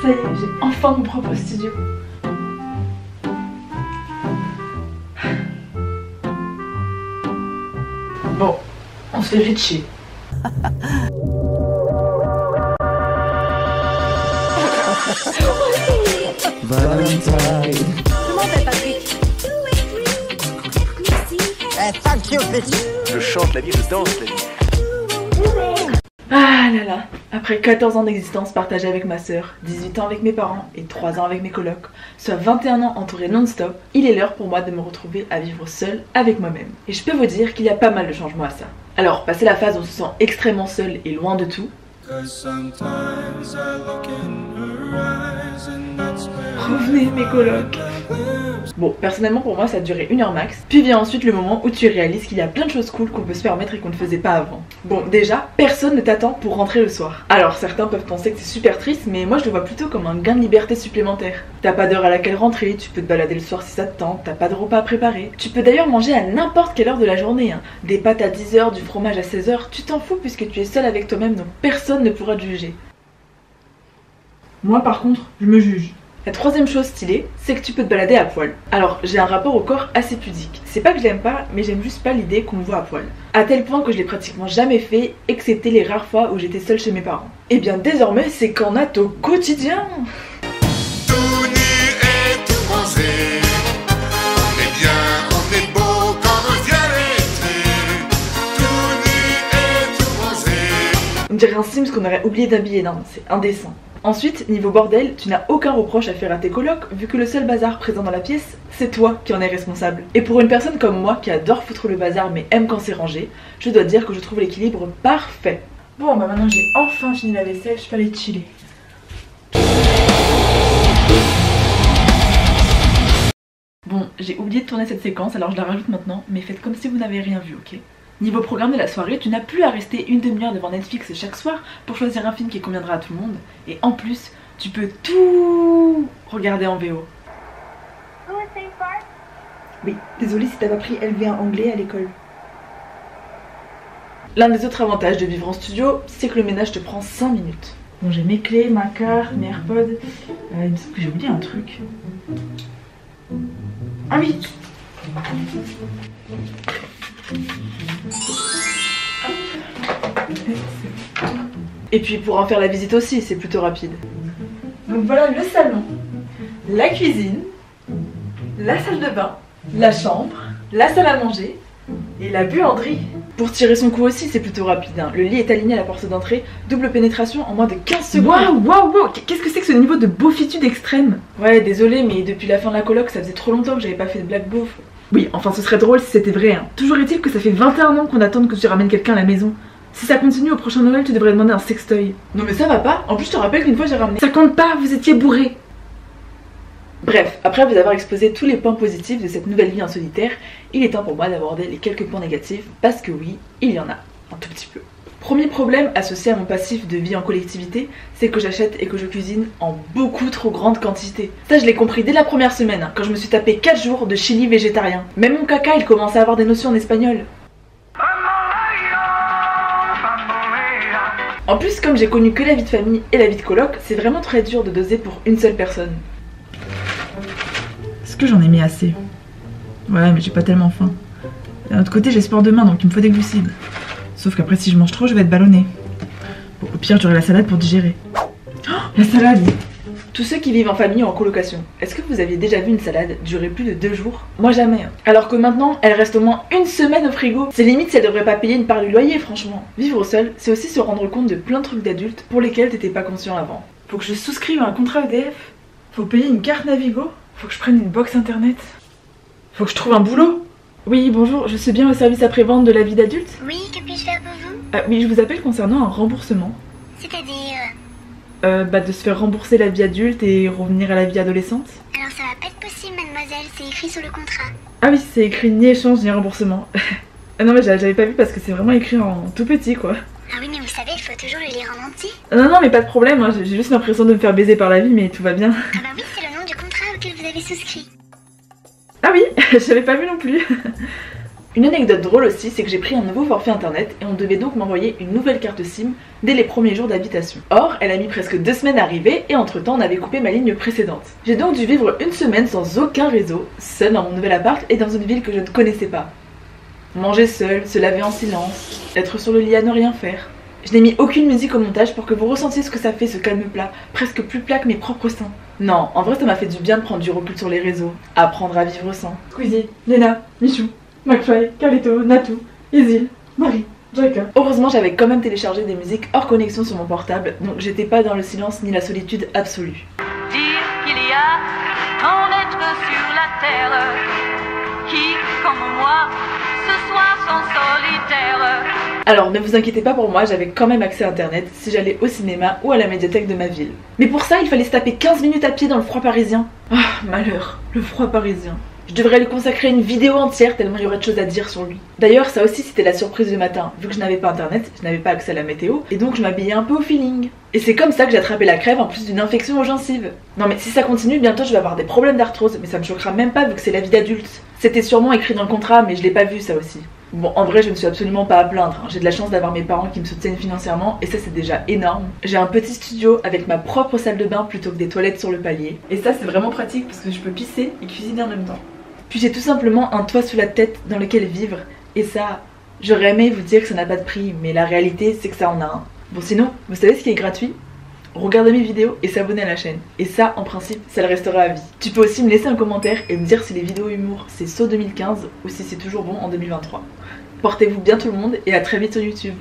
Ça y est, j'ai enfin mon propre studio. Bon, on se fait vite chier. Valentine. Comment t'as Patrick? Thank you, bitch. Je chante la vie, je danse la vie. Ah là là, après 14 ans d'existence partagée avec ma sœur, 18 ans avec mes parents et 3 ans avec mes colocs, soit 21 ans entourés non-stop, il est l'heure pour moi de me retrouver à vivre seule avec moi-même. Et je peux vous dire qu'il y a pas mal de changements à ça. Alors, passé la phase où on se sent extrêmement seul et loin de tout, revenez mes colocs. Bon, personnellement pour moi ça a duré 1 heure max. Puis vient ensuite le moment où tu réalises qu'il y a plein de choses cool qu'on peut se permettre et qu'on ne faisait pas avant. Bon, déjà, personne ne t'attend pour rentrer le soir. Alors certains peuvent penser que c'est super triste, mais moi je le vois plutôt comme un gain de liberté supplémentaire. T'as pas d'heure à laquelle rentrer, tu peux te balader le soir si ça te tente, t'as pas de repas à préparer. Tu peux d'ailleurs manger à n'importe quelle heure de la journée, hein. Des pâtes à 10h, du fromage à 16h, tu t'en fous puisque tu es seul avec toi-même, donc personne ne pourra te juger. Moi par contre, je me juge. La troisième chose stylée, c'est que tu peux te balader à poil. Alors, j'ai un rapport au corps assez pudique. C'est pas que je l'aime pas, mais j'aime juste pas l'idée qu'on me voit à poil. À tel point que je l'ai pratiquement jamais fait, excepté les rares fois où j'étais seule chez mes parents. Et bien désormais, c'est qu'en a au quotidien. Tout nu et tout bronzé, on est bien, on est beau quand vient l'été. Tout nu et tout bronzé. On dirait un Sims qu'on aurait oublié d'habiller, non, c'est indécent. Ensuite, niveau bordel, tu n'as aucun reproche à faire à tes colocs vu que le seul bazar présent dans la pièce, c'est toi qui en es responsable. Et pour une personne comme moi qui adore foutre le bazar mais aime quand c'est rangé, je dois dire que je trouve l'équilibre parfait. Bon bah maintenant j'ai enfin fini la vaisselle, je peux aller chiller. Bon, j'ai oublié de tourner cette séquence alors je la rajoute maintenant, mais faites comme si vous n'avez rien vu, ok? Niveau programme de la soirée, tu n'as plus à rester 1 demi-heure devant Netflix chaque soir pour choisir un film qui conviendra à tout le monde. Et en plus, tu peux tout regarder en VO. Oui, désolée si t'as pas pris LV1 anglais à l'école. L'un des autres avantages de vivre en studio, c'est que le ménage te prend 5 minutes. Bon, j'ai mes clés, ma carte, mes AirPods. Il me semble que j'ai oublié un truc. Ah oui! Et puis pour en faire la visite aussi, c'est plutôt rapide. Donc voilà le salon, la cuisine, la salle de bain, la chambre, la salle à manger et la buanderie. Pour tirer son coup aussi, c'est plutôt rapide, hein. Le lit est aligné à la porte d'entrée, double pénétration en moins de 15 secondes. Waouh, qu'est-ce que c'est que ce niveau de beaufitude extrême? Ouais, désolé, mais depuis la fin de la coloc, ça faisait trop longtemps que j'avais pas fait de blague beauf. Oui, enfin ce serait drôle si c'était vrai, hein. Toujours est-il que ça fait 21 ans qu'on attend que tu ramènes quelqu'un à la maison. Si ça continue au prochain Noël, tu devrais demander un sextoy. Non mais ça va pas, en plus je te rappelle qu'une fois j'ai ramené... Ça compte pas, vous étiez bourrés. Bref, après vous avoir exposé tous les points positifs de cette nouvelle vie en solitaire, il est temps pour moi d'aborder les quelques points négatifs, parce que oui, il y en a, un tout petit peu. Premier problème associé à mon passif de vie en collectivité, c'est que j'achète et que je cuisine en beaucoup trop grande quantité. Ça je l'ai compris dès la première semaine, hein, quand je me suis tapé 4 jours de chili végétarien. Même mon caca il commençait à avoir des notions en espagnol. En plus, comme j'ai connu que la vie de famille et la vie de coloc, c'est vraiment très dur de doser pour une seule personne. Est-ce que j'en ai mis assez? Ouais, mais j'ai pas tellement faim. D'un autre côté, j'ai sport demain, donc il me faut des glucides. Sauf qu'après, si je mange trop, je vais être ballonnée. Bon, au pire, j'aurai la salade pour digérer. Oh, la salade! Tous ceux qui vivent en famille ou en colocation, est-ce que vous aviez déjà vu une salade durer plus de 2 jours? Moi jamais. Alors que maintenant, elle reste au moins 1 semaine au frigo. C'est limite si elle devrait pas payer une part du loyer, franchement. Vivre seul, c'est aussi se rendre compte de plein de trucs d'adultes pour lesquels t'étais pas conscient avant. Faut que je souscrive à un contrat EDF. Faut payer une carte Navigo. Faut que je prenne une box internet. Faut que je trouve un boulot. Oui, bonjour, je suis bien au service après-vente de la vie d'adulte. Oui, que puis-je faire pour vous? Oui, je vous appelle concernant un remboursement. C'est-à-dire... De se faire rembourser la vie adulte et revenir à la vie adolescente. Alors ça va pas être possible, mademoiselle, c'est écrit sur le contrat. Ah oui, c'est écrit ni échange ni remboursement. Ah non mais j'avais pas vu parce que c'est vraiment écrit en tout petit quoi. Ah oui, mais vous savez, il faut toujours le lire en entier. Non mais pas de problème, hein. J'ai juste l'impression de me faire baiser par la vie mais tout va bien. Ah bah oui, c'est le nom du contrat auquel vous avez souscrit. Ah oui, j'avais pas vu non plus. Une anecdote drôle aussi, c'est que j'ai pris un nouveau forfait internet et on devait donc m'envoyer une nouvelle carte SIM dès les premiers jours d'habitation. Or, elle a mis presque 2 semaines à arriver et entre temps on avait coupé ma ligne précédente. J'ai donc dû vivre une semaine sans aucun réseau, seule dans mon nouvel appart et dans une ville que je ne connaissais pas. Manger seul, se laver en silence, être sur le lit à ne rien faire. Je n'ai mis aucune musique au montage pour que vous ressentiez ce que ça fait, ce calme plat, presque plus plat que mes propres seins. Non, en vrai ça m'a fait du bien de prendre du recul sur les réseaux, apprendre à vivre sans. Squeezie, Léna, Michou, McFly, Carlito, Natou, Isil, Marie, Joyka. Heureusement j'avais quand même téléchargé des musiques hors connexion sur mon portable, donc j'étais pas dans le silence ni la solitude absolue. Dire qu'il y a tant d'êtres sur la terre qui, comme moi, ce soir sont solitaires. Alors ne vous inquiétez pas pour moi, j'avais quand même accès à internet si j'allais au cinéma ou à la médiathèque de ma ville. Mais pour ça il fallait se taper 15 minutes à pied dans le froid parisien. Ah, malheur, le froid parisien. Je devrais lui consacrer une vidéo entière tellement il y aurait de choses à dire sur lui. D'ailleurs ça aussi c'était la surprise du matin. Vu que je n'avais pas internet, je n'avais pas accès à la météo et donc je m'habillais un peu au feeling. Et c'est comme ça que j'ai attrapé la crève en plus d'une infection aux gencives. Non mais si ça continue bientôt je vais avoir des problèmes d'arthrose, mais ça me choquera même pas vu que c'est la vie d'adulte. C'était sûrement écrit dans le contrat mais je l'ai pas vu ça aussi. Bon, en vrai, je ne suis absolument pas à plaindre. J'ai de la chance d'avoir mes parents qui me soutiennent financièrement et ça, c'est déjà énorme. J'ai un petit studio avec ma propre salle de bain plutôt que des toilettes sur le palier. Et ça, c'est vraiment pratique parce que je peux pisser et cuisiner en même temps. Puis j'ai tout simplement un toit sous la tête dans lequel vivre. Et ça, j'aurais aimé vous dire que ça n'a pas de prix, mais la réalité, c'est que ça en a un. Bon, sinon, vous savez ce qui est gratuit ? Regarder mes vidéos et s'abonner à la chaîne. Et ça, en principe, ça le restera à vie. Tu peux aussi me laisser un commentaire et me dire si les vidéos humour c'est saut 2015 ou si c'est toujours bon en 2023. Portez-vous bien tout le monde et à très vite sur YouTube.